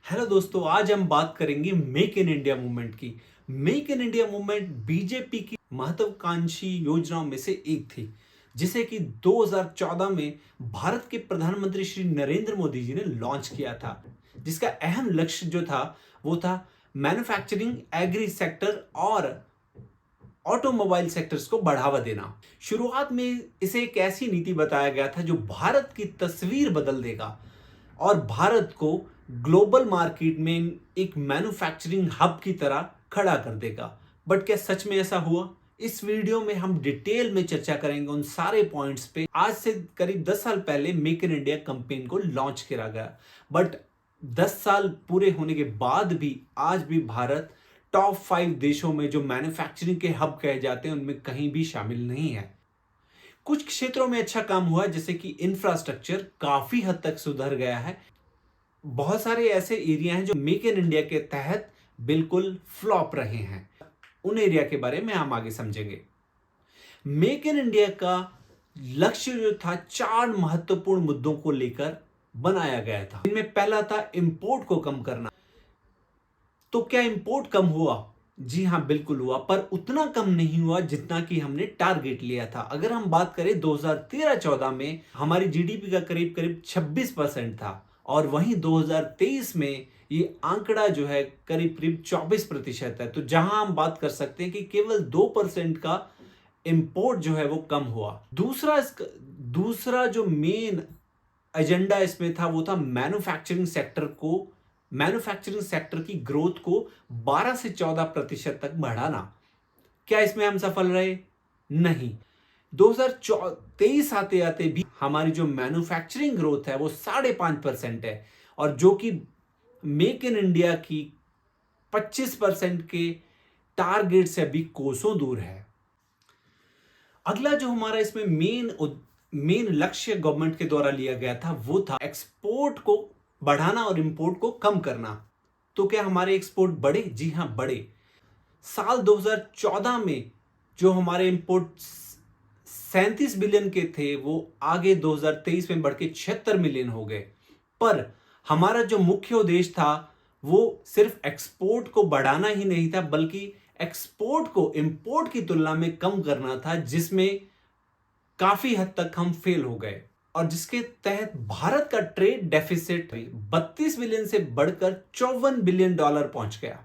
Hello दोस्तों, आज हम बात करेंगे मेक इन इंडिया मूवमेंट की। Make in India movement BJP की महत्वाकांक्षी योजनाओं में से एक थी, जिसे कि 2014 में भारत के प्रधानमंत्री श्री नरेंद्र मोदी जी ने लॉन्च किया था। जिसका अहम लक्ष्य जो था वो था मैन्युफैक्चरिंग, एग्री सेक्टर और ऑटोमोबाइल सेक्टर्स को बढ़ावा देना। शुरुआत में इसे एक ऐसी नीति बताया गया था जो भारत की तस्वीर बदल देगा और भारत को ग्लोबल मार्केट में एक मैन्युफैक्चरिंग हब की तरह खड़ा कर देगा। बट क्या सच में ऐसा हुआ? इस वीडियो में हम डिटेल में चर्चा करेंगे उन सारे पॉइंट्स पे। आज से करीब 10 साल पहले मेक इन इंडिया कैंपेन को लॉन्च किया गया, बट 10 साल पूरे होने के बाद भी आज भी भारत टॉप 5 देशों में जो मैन्युफैक्चरिंग के हब कहे जाते हैं उनमें कहीं भी शामिल नहीं है। कुछ क्षेत्रों में अच्छा काम हुआ है, जैसे कि इंफ्रास्ट्रक्चर काफी हद तक सुधर गया है। बहुत सारे ऐसे एरिया हैं जो मेक इन इंडिया के तहत बिल्कुल फ्लॉप रहे हैं। उन एरिया के बारे में हम आगे समझेंगे। मेक इन इंडिया का लक्ष्य जो था 4 महत्वपूर्ण मुद्दों को लेकर बनाया गया था। इनमें पहला था इंपोर्ट को कम करना। तो क्या इंपोर्ट कम हुआ? जी हां, बिल्कुल हुआ, पर उतना कम नहीं हुआ जितना कि हमने टारगेट लिया था। अगर हम बात करें 2013-14 में हमारी जीडीपी का करीब करीब 26% था और वहीं 2023 में ये आंकड़ा जो है करीब करीब 24% है। तो जहां हम बात कर सकते हैं कि केवल 2% का इंपोर्ट जो है वो कम हुआ। दूसरा जो मेन एजेंडा इसमें था वो था मैन्युफैक्चरिंग सेक्टर की ग्रोथ को 12 से 14% तक बढ़ाना। क्या इसमें हम सफल रहे? नहीं। 2023 आते आते भी हमारी जो मैन्युफैक्चरिंग ग्रोथ है वो 5.5% है, और जो कि मेक इन इंडिया की 25% के टारगेट से अभी कोसों दूर है। अगला जो हमारा इसमें मेन लक्ष्य गवर्नमेंट के द्वारा लिया गया था वो था एक्सपोर्ट को बढ़ाना और इंपोर्ट को कम करना। तो क्या हमारे एक्सपोर्ट बढ़े? जी हां, बढ़े। साल 2014 में जो हमारे इंपोर्ट 37 बिलियन के थे वो आगे 2023 में बढ़ के 76 मिलियन हो गए। पर हमारा जो मुख्य उद्देश्य था वो सिर्फ एक्सपोर्ट को बढ़ाना ही नहीं था, बल्कि एक्सपोर्ट को इंपोर्ट की तुलना में कम करना था, जिसमें काफी हद तक हम फेल हो गए और जिसके तहत भारत का ट्रेड डेफिसिट 32 बिलियन से बढ़कर $54 बिलियन पहुंच गया।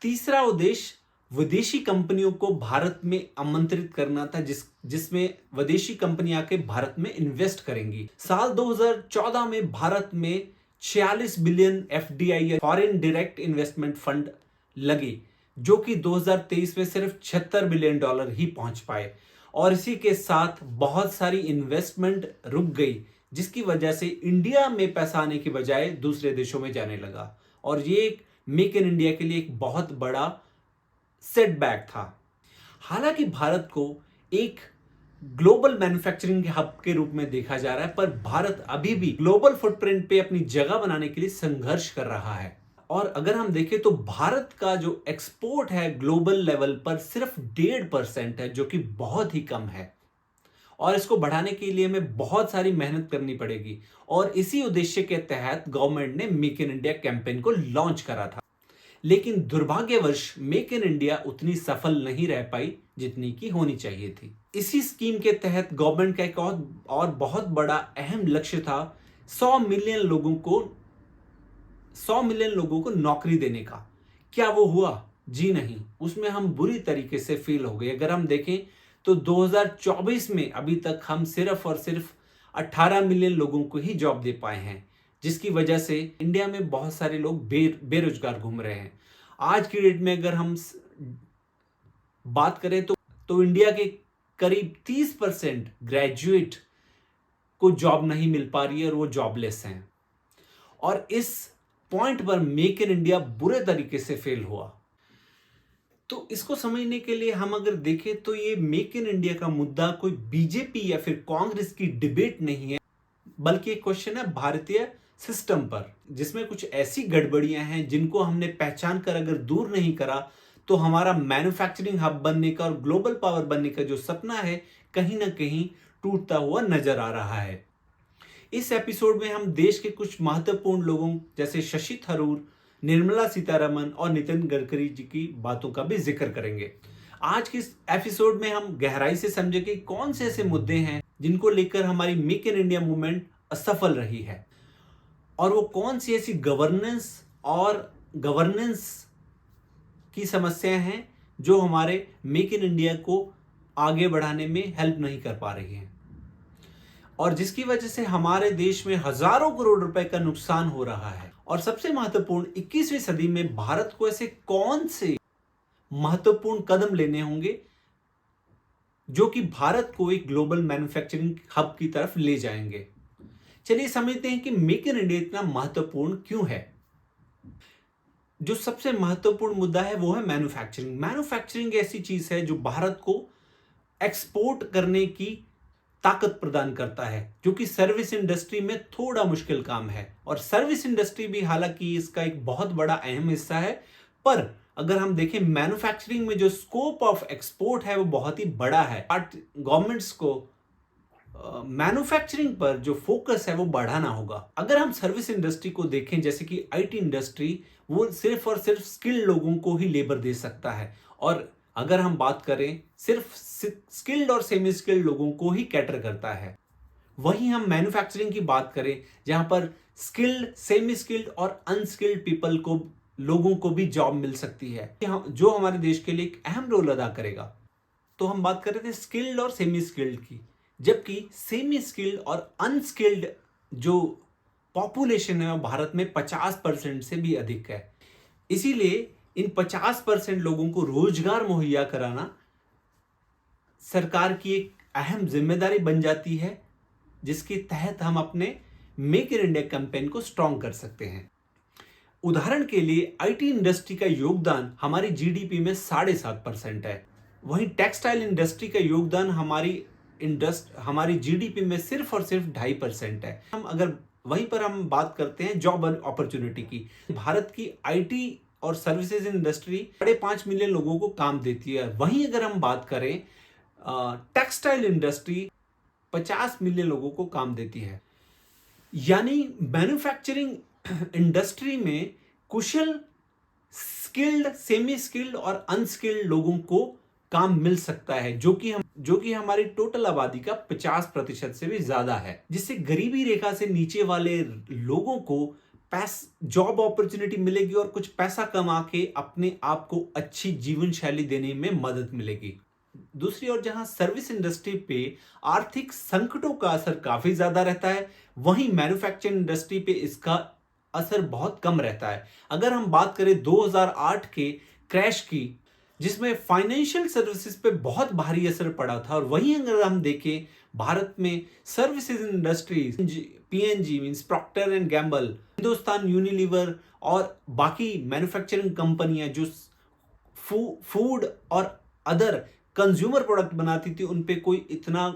तीसरा उद्देश्य विदेशी कंपनियों को भारत में आमंत्रित करना था, जिसमें विदेशी कंपनियां आके भारत में इन्वेस्ट करेंगी। साल 2014 में भारत में 46 billion FDI foreign direct investment fund लगे, जो कि 2023 में सिर्फ $76 बिलियन ही पहुंच पाए। और इसी के साथ बहुत सारी इन्वेस्टमेंट रुक गई, जिसकी वजह से इंडिया में पैसा आने की बजाय दूसरे देशों में जाने लगा, और ये मेक इन इंडिया के लिए एक बहुत बड़ा सेटबैक था। हालांकि भारत को एक ग्लोबल मैन्युफैक्चरिंग हब के रूप में देखा जा रहा है, पर भारत अभी भी ग्लोबल फुटप्रिंट पे अपनी जगह बनाने के लिए संघर्ष कर रहा है। और अगर हम देखें तो भारत का जो एक्सपोर्ट है ग्लोबल लेवल पर सिर्फ 1.5% है, जो कि बहुत ही कम है, और इसको बढ़ाने के लिए हमें बहुत सारी मेहनत करनी पड़ेगी। और इसी उद्देश्य के तहत गवर्नमेंट ने मेक इन इंडिया कैंपेन को लॉन्च करा था। लेकिन दुर्भाग्यवश मेक इन इंडिया उतनी सफल नहीं रह पाई जितनी की होनी चाहिए थी। इसी स्कीम के तहत गवर्नमेंट का एक और बहुत बड़ा अहम लक्ष्य था 100 मिलियन लोगों को 100 मिलियन लोगों को नौकरी देने का। क्या वो हुआ? जी नहीं, उसमें हम बुरी तरीके से फेल हो गए। अगर हम देखें तो 2024 में अभी तक हम सिर्फ और सिर्फ 18 मिलियन लोगों को ही जॉब दे पाए हैं, जिसकी वजह से इंडिया में बहुत सारे लोग बेरोजगार घूम रहे हैं। आज की डेट में अगर हम बात करें तो इंडिया के करीब 30% ग्रेजुएट को जॉब नहीं मिल पा रही है और वो जॉबलेस हैं। और इस पॉइंट पर मेक इन इंडिया बुरे तरीके से फेल हुआ। तो इसको समझने के लिए हम अगर देखें तो ये मेक इन इंडिया का मुद्दा कोई बीजेपी या फिर कांग्रेस की डिबेट नहीं है, बल्कि एक क्वेश्चन है भारतीय सिस्टम पर, जिसमें कुछ ऐसी गड़बड़ियां हैं जिनको हमने पहचान कर अगर दूर नहीं करा तो हमारा मैन्युफैक्चरिंग हब बनने का और ग्लोबल पावर बनने का जो सपना है कहीं ना कहीं टूटता हुआ नजर आ रहा है। इस एपिसोड में हम देश के कुछ महत्वपूर्ण लोगों जैसे शशि थरूर, निर्मला सीतारमन और नितिन गडकरी जी की बातों का भी जिक्र करेंगे। आज के इस एपिसोड में हम गहराई से समझेंगे कौन से ऐसे मुद्दे हैं जिनको लेकर हमारी मेक इन इंडिया मूवमेंट असफल रही है, और वो कौन सी ऐसी गवर्नेंस की समस्याएं हैं जो हमारे मेक इन इंडिया को आगे बढ़ाने में हेल्प नहीं कर पा रही हैं, और जिसकी वजह से हमारे देश में हजारों करोड़ रुपए का नुकसान हो रहा है। और सबसे महत्वपूर्ण 21वीं सदी में भारत को ऐसे कौन से महत्वपूर्ण कदम लेने होंगे जो कि भारत को एक ग्लोबल मैन्युफैक्चरिंग हब की तरफ ले जाएंगे। चलिए समझते हैं कि मेक इन इंडिया इतना महत्वपूर्ण क्यों है। जो सबसे महत्वपूर्ण मुद्दा है वो है मैन्युफैक्चरिंग। मैन्युफैक्चरिंग ऐसी चीज है जो भारत को एक्सपोर्ट करने की ताकत प्रदान करता है, जो कि सर्विस इंडस्ट्री में थोड़ा मुश्किल काम है। और सर्विस इंडस्ट्री भी हालांकि इसका एक बहुत बड़ा अहम हिस्सा है, पर अगर हम देखें मैन्युफैक्चरिंग में जो स्कोप ऑफ एक्सपोर्ट है वो बहुत ही बड़ा है। गवर्नमेंट्स को मैन्युफैक्चरिंग पर जो फोकस है वो बढ़ाना होगा। अगर हम सर्विस इंडस्ट्री को देखें, जैसे कि आईटी इंडस्ट्री, वो सिर्फ और सिर्फ स्किल्ड लोगों को ही लेबर दे सकता है, और अगर हम बात करें सिर्फ स्किल्ड और सेमी स्किल्ड लोगों को ही कैटर करता है। वहीं हम मैन्युफैक्चरिंग की बात करें जहां पर स्किल्ड, सेमी स्किल्ड और अनस्किल्ड पीपल को, लोगों को भी जॉब मिल सकती है, जो हमारे देश के लिए एक अहम रोल अदा करेगा। तो हम बात कर रहे थे स्किल्ड और सेमी स्किल्ड की, जबकि सेमी स्किल्ड और अनस्किल्ड जो पॉपुलेशन है भारत में 50% से भी अधिक है। इसीलिए इन 50% लोगों को रोजगार मुहैया कराना सरकार की एक अहम जिम्मेदारी बन जाती है, जिसके तहत हम अपने मेक इन इंडिया कैंपेन को स्ट्रॉन्ग कर सकते हैं। उदाहरण के लिए आईटी इंडस्ट्री का योगदान हमारी जीडीपी में 7.5% है। वहीं टेक्सटाइल इंडस्ट्री का योगदान हमारी जीडीपी में सिर्फ और सिर्फ 2.5% है। वहीं पर हम बात करते हैं जॉब अपॉर्चुनिटी की, भारत की आईटी और सर्विसेज इंडस्ट्री 5.5 मिलियन लोगों को काम देती है। वहीं अगर हम बात करें टेक्सटाइल इंडस्ट्री 50 मिलियन लोगों को काम देती है। यानी मैन्युफैक्चरिंग इंडस्ट्री में कुशल, स्किल्ड, सेमी स्किल्ड और अनस्किल्ड लोगों को काम मिल सकता है, जो कि हमारी टोटल आबादी का 50% से भी ज्यादा है, जिससे गरीबी रेखा से नीचे वाले लोगों को जॉब अपॉर्चुनिटी मिलेगी और कुछ पैसा कमा के अपने आप को अच्छी जीवन शैली देने में मदद मिलेगी। दूसरी ओर जहां सर्विस इंडस्ट्री पे आर्थिक संकटों का असर काफी ज्यादा रहता है, वहीं मैन्युफैक्चरिंग इंडस्ट्री पे इसका असर बहुत कम रहता है। अगर हम बात करें 2008 के क्रैश की, जिसमें फाइनेंशियल सर्विसेज पे बहुत भारी असर पड़ा था, और वहीं अगर हम देखें भारत में services industries, P N G means Procter and Gamble, Hindustan Unilever और बाकी मैन्युफैक्चरिंग कंपनियां जो फूड और अदर कंज्यूमर प्रोडक्ट बनाती थी, उन पे कोई इतना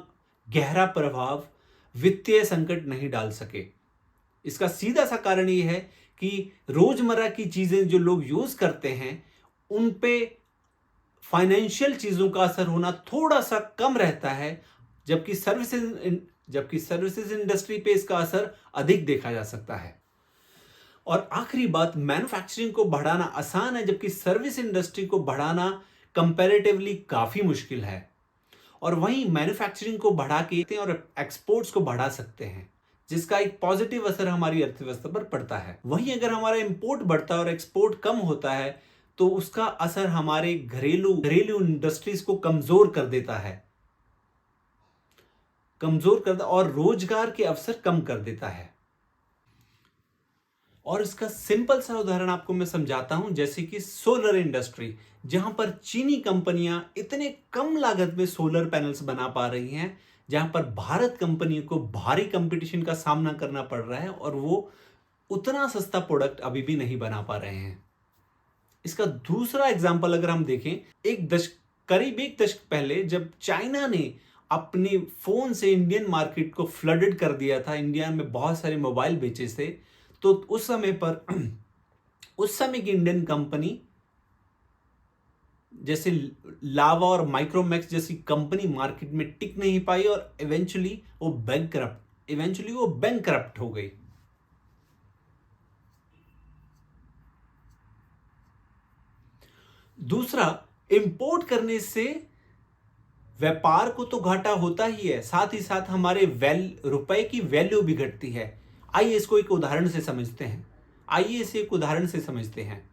गहरा प्रभाव वित्तीय संकट नहीं डाल सके। इसका सीधा सा कारण यह है कि रोजमर्रा की चीजें जो लोग यूज करते हैं, उन पे फाइनेंशियल चीजों का असर होना थोड़ा सा कम रहता है, जबकि सर्विसेज इंडस्ट्री पे इसका असर अधिक देखा जा सकता है। और आखिरी बात, मैन्युफैक्चरिंग को बढ़ाना आसान है, जबकि सर्विस इंडस्ट्री को बढ़ाना कंपैरेटिवली काफी मुश्किल है। और वहीं मैन्युफैक्चरिंग को बढ़ा के और एक्सपोर्ट्स को बढ़ा सकते हैं, जिसका एक पॉजिटिव असर हमारी अर्थव्यवस्था पर पड़ता है। वहीं अगर हमारा इंपोर्ट बढ़ता है और एक्सपोर्ट कम होता है, तो उसका असर हमारे घरेलू इंडस्ट्रीज को कमजोर कर देता है, और रोजगार के अवसर कम कर देता है। और इसका सिंपल सा उदाहरण आपको मैं समझाता हूं, जैसे कि सोलर इंडस्ट्री, जहां पर चीनी कंपनियां इतने कम लागत में सोलर पैनल्स बना पा रही हैं, जहां पर भारत कंपनियों को भारी कंपटीशन का सामना करना पड़ रहा है, और वो उतना सस्ता प्रोडक्ट अभी भी नहीं बना पा रहे हैं। इसका दूसरा एग्जाम्पल अगर हम देखें, करीब एक दशक पहले जब चाइना ने अपने फोन से इंडियन मार्केट को फ्लडेड कर दिया था, इंडिया में बहुत सारे मोबाइल बेचे थे, तो उस समय की इंडियन कंपनी जैसे लावा और माइक्रोमैक्स जैसी कंपनी मार्केट में टिक नहीं पाई, और इवेंचुअली वो बैंकरप्ट इवेंचुअली वो बैंकरप्ट हो गई। दूसरा, इंपोर्ट करने से व्यापार को तो घाटा होता ही है, साथ ही साथ हमारे रुपए की वैल्यू भी घटती है। आइए इसको एक उदाहरण से समझते हैं।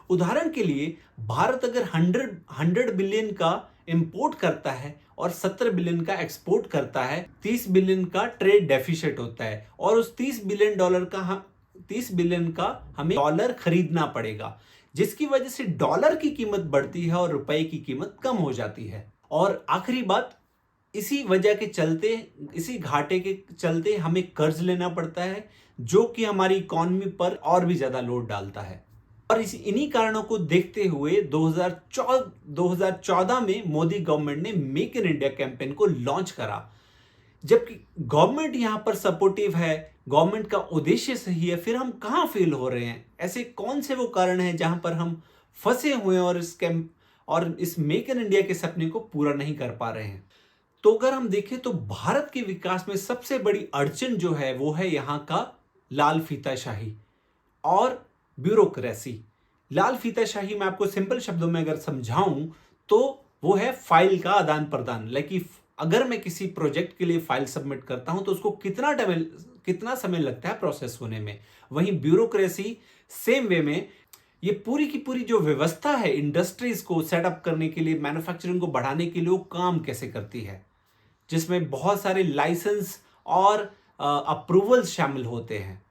उदाहरण के लिए, भारत अगर 100 बिलियन का इंपोर्ट करता है और 70 बिलियन का एक्सपोर्ट करता है, 30 बिलियन का ट्रेड डेफिसिट होता है और उस 30 बिलियन का हमें डॉलर खरीदना पड़ेगा, जिसकी वजह से डॉलर की कीमत बढ़ती है और रुपए की कीमत कम हो जाती है। और आखिरी बात, इसी घाटे के चलते हमें कर्ज लेना पड़ता है, जो कि हमारी इकोनॉमी पर और भी ज्यादा लोड डालता है। और इन्हीं कारणों को देखते हुए 2014 में मोदी गवर्नमेंट ने मेक इन इंडिया कैंपेन को लॉन्च करा। जबकि गवर्नमेंट यहां पर सपोर्टिव है, गवर्नमेंट का उद्देश्य सही है, फिर हम कहां फेल हो रहे हैं? ऐसे कौन से वो कारण हैं जहां पर हम फंसे हुए हैं और इस मेक इन इंडिया के सपने को पूरा नहीं कर पा रहे हैं? तो अगर हम देखें तो भारत के विकास में सबसे बड़ी अड़चन जो है वो है यहां का लाल फीताशाही और ब्यूरोक्रेसी। लाल फीताशाही मैं आपको सिंपल शब्दों में अगर समझाऊं तो वो है फाइल का आदान प्रदान। लाइक अगर मैं किसी प्रोजेक्ट के लिए फाइल सबमिट करता हूं तो उसको कितना समय लगता है प्रोसेस होने में। वहीं ब्यूरोक्रेसी सेम वे में, ये पूरी की पूरी जो व्यवस्था है इंडस्ट्रीज को सेटअप करने के लिए, मैन्युफैक्चरिंग को बढ़ाने के लिए, वो काम कैसे करती है, जिसमें बहुत सारे लाइसेंस और अप्रूवल्स शामिल होते हैं,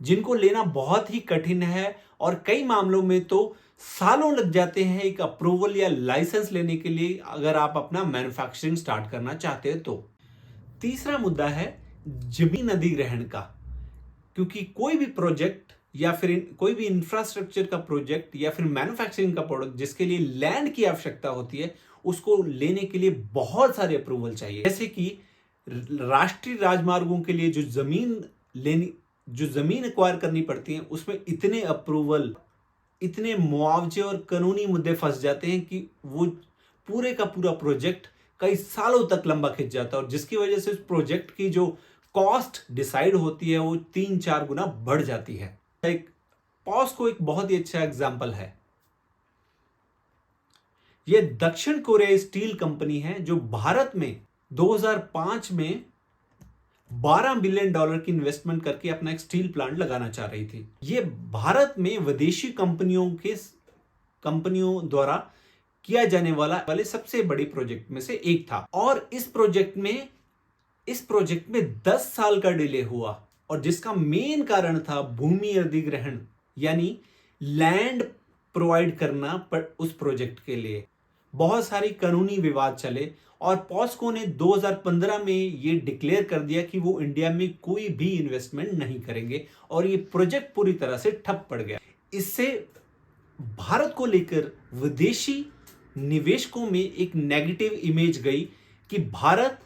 जिनको लेना बहुत ही कठिन है और कई मामलों में तो सालों लग जाते हैं एक अप्रूवल या लाइसेंस लेने के लिए, अगर आप अपना मैन्युफैक्चरिंग स्टार्ट करना चाहते हैं तो। तीसरा मुद्दा है जमीन अधिग्रहण का, क्योंकि कोई भी प्रोजेक्ट या फिर कोई भी इंफ्रास्ट्रक्चर का प्रोजेक्ट या फिर मैन्युफैक्चरिंग का प्रोडक्ट जिसके लिए लैंड की आवश्यकता होती है, उसको लेने के लिए बहुत सारे अप्रूवल चाहिए। जैसे कि राष्ट्रीय राजमार्गों के लिए जो जमीन एक्वायर करनी पड़ती है, उसमें इतने अप्रूवल, इतने मुआवजे और कानूनी मुद्दे फंस जाते हैं कि वो पूरे का पूरा प्रोजेक्ट कई सालों तक लंबा खिंच जाता है, और जिसकी वजह से उस प्रोजेक्ट की जो कॉस्ट डिसाइड होती है वो 3-4 गुना बढ़ जाती है। एक पॉस्को एक बहुत ही अच्छा एग्जाम्पल है। यह दक्षिण कोरिया स्टील कंपनी है जो भारत में 2005 में $12 बिलियन की इन्वेस्टमेंट करके अपना एक स्टील प्लांट लगाना चाह रही थी। यह भारत में विदेशी कंपनियों द्वारा किया जाने वाले सबसे बड़े प्रोजेक्ट में से एक था, और इस प्रोजेक्ट में 10 साल का डिले हुआ, और जिसका मेन कारण था भूमि अधिग्रहण, यानी लैंड प्रोवाइड करना पर उस प्रोजेक्ट के लिए बहुत सारी कानूनी विवाद चले, और पॉस्को ने 2015 में ये डिक्लेयर कर दिया कि वो इंडिया में कोई भी इन्वेस्टमेंट नहीं करेंगे, और ये प्रोजेक्ट पूरी तरह से ठप पड़ गया। इससे भारत को लेकर विदेशी निवेशकों में एक नेगेटिव इमेज गई कि भारत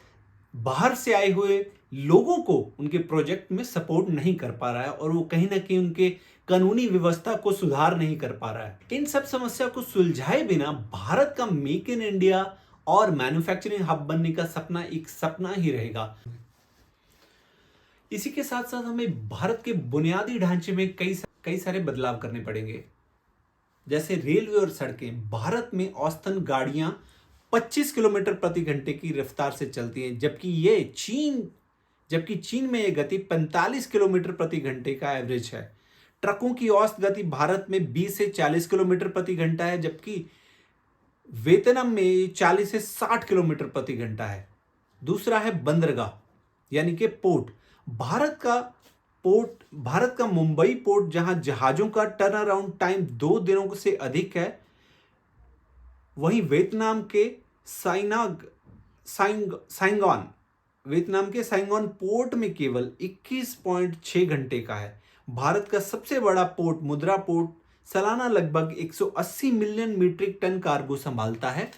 बाहर से आए हुए लोगों को उनके प्रोजेक्ट में सपोर्ट नहीं कर पा रहा है, और वो कहीं ना कहीं उनके कानूनी व्यवस्था को सुधार नहीं कर पा रहा है। इन सब समस्या को सुलझाए बिना भारत का मेक इन इंडिया और मैन्युफैक्चरिंग हब बनने का सपना एक सपना ही रहेगा। इसी के साथ साथ हमें भारत के बुनियादी ढांचे में कई सारे बदलाव करने पड़ेंगे, जैसे रेलवे और सड़कें। भारत में औसतन गाड़ियां 25 किलोमीटर प्रति घंटे की रफ्तार से चलती हैं, जबकि चीन में यह गति 45 किलोमीटर प्रति घंटे का एवरेज है। ट्रकों की औसत गति भारत में 20 से 40 किलोमीटर प्रति घंटा है, जबकि वियतनाम में 40 से 60 किलोमीटर प्रति घंटा है। दूसरा है बंदरगाह, यानी कि पोर्ट। भारत का मुंबई पोर्ट, जहां जहाजों का टर्न अराउंड टाइम 2 दिनों से अधिक है, वहीं वियतनाम के साइंगोन पोर्ट में केवल 21.6 घंटे का है। भारत का सबसे बड़ा पोर्ट मुद्रा पोर्ट सालाना लगभग 180 मिलियन मीट्रिक टन कार्गो संभालता है,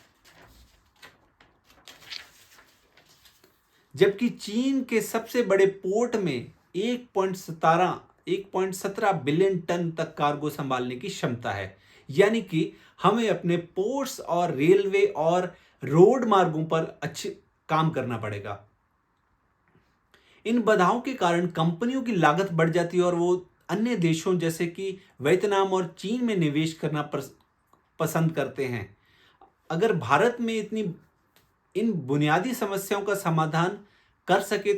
जबकि चीन के सबसे बड़े पोर्ट में 1.17 बिलियन टन तक कार्गो संभालने की क्षमता है। यानी कि हमें अपने पोर्ट्स और रेलवे और रोड मार्गों पर अच्छे काम करना पड़ेगा। इन बाधाओं के कारण कंपनियों की लागत बढ़ जाती है और वो अन्य देशों जैसे कि वियतनाम और चीन में निवेश करना पसंद करते हैं। अगर भारत में इन बुनियादी समस्याओं का समाधान कर सके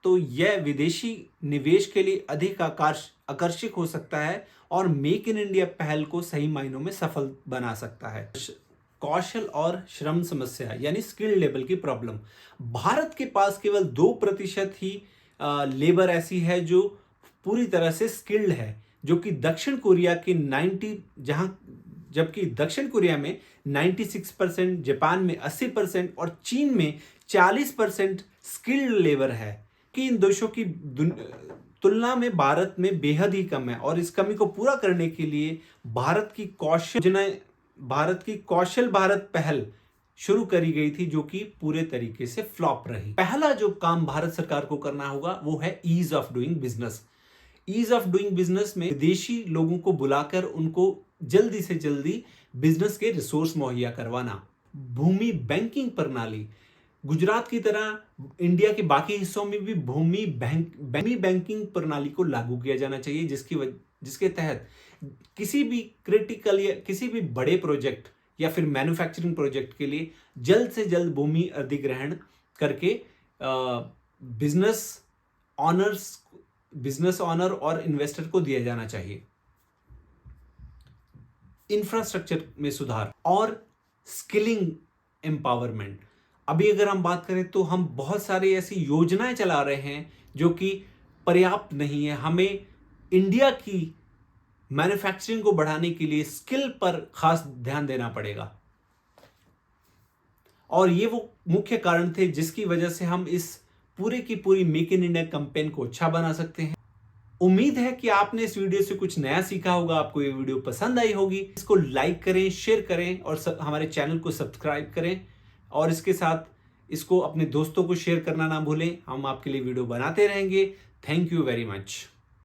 तो यह विदेशी निवेश के लिए अधिक आकर्षक हो सकता है और मेक इन इंडिया पहल को सही मायनों में सफल बना सकता है। कौशल और श्रम समस्या यानी स्किल लेवल की प्रॉब्लम। भारत के पास केवल 2% ही लेबर ऐसी है जो पूरी तरह से स्किल्ड है, जो कि दक्षिण कोरिया के 90 जबकि दक्षिण कोरिया में 96%, जापान में 80% और चीन में 40% स्किल्ड लेबर है कि इन देशों की तुलना में भारत में बेहद ही कम है। और इस कमी को पूरा करने के लिए भारत की कौशल भारत पहल शुरू करी गई थी, जो कि पूरे तरीके से फ्लॉप रही। पहला जो काम भारत सरकार को करना होगा वो है ease of doing business. Ease of doing business में विदेशी लोगों को बुलाकर उनको जल्दी से जल्दी बिजनेस के रिसोर्स मुहैया करवाना। भूमि बैंकिंग प्रणाली, गुजरात की तरह इंडिया के बाकी हिस्सों में भी भूमि बैंकिंग प्रणाली को लागू किया जाना चाहिए, जिसके तहत किसी भी क्रिटिकल या किसी भी बड़े प्रोजेक्ट या फिर मैन्युफैक्चरिंग प्रोजेक्ट के लिए जल्द से जल्द भूमि अधिग्रहण करके बिजनेस ऑनर और इन्वेस्टर को दिया जाना चाहिए। इंफ्रास्ट्रक्चर में सुधार और स्किलिंग एम्पावरमेंट। अभी अगर हम बात करें तो हम बहुत सारी ऐसी योजनाएं चला रहे हैं जो कि पर्याप्त नहीं है। हमें इंडिया की मैन्युफैक्चरिंग को बढ़ाने के लिए स्किल पर खास ध्यान देना पड़ेगा और ये वो मुख्य कारण थे जिसकी वजह से हम इस पूरे की पूरी मेक इन इंडिया कैंपेन को अच्छा बना सकते हैं। उम्मीद है कि आपने इस वीडियो से कुछ नया सीखा होगा, आपको ये वीडियो पसंद आई होगी। इसको लाइक करें, शेयर करें और हमारे चैनल को सब्सक्राइब करें और इसके साथ इसको अपने दोस्तों को शेयर करना ना भूलें। हम आपके लिए वीडियो बनाते रहेंगे। Thank you very much.